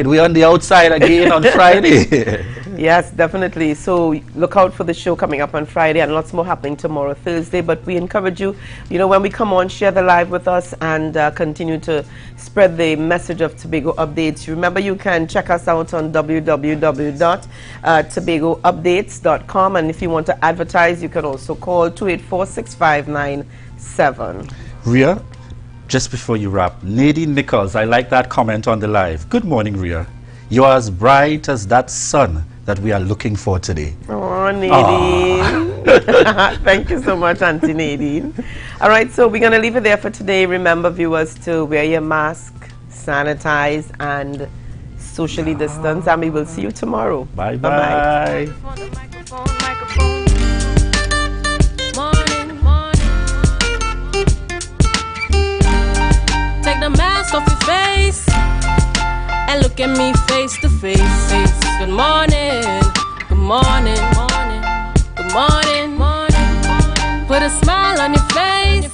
We're on the outside again on Friday. Yes, definitely. So look out for the show coming up on Friday, and lots more happening tomorrow, Thursday. But we encourage you, when we come on, share the live with us and continue to spread the message of Tobago Updates. Remember, you can check us out on www.tobagoupdates.com. And if you want to advertise, you can also call 284-6597. Ria, just before you wrap, Nadine Nichols, I like that comment on the live. Good morning, Ria. You're as bright as that sun that we are looking for today. Oh, Nadine. Thank you so much, Auntie Nadine. All right, so we're going to leave it there for today. Remember, viewers, to wear your mask, sanitize, and socially distance, and we will see you tomorrow. Bye-bye. Take the mask off your face and look at me face to face. Good morning, good morning, good morning. Put a smile on your face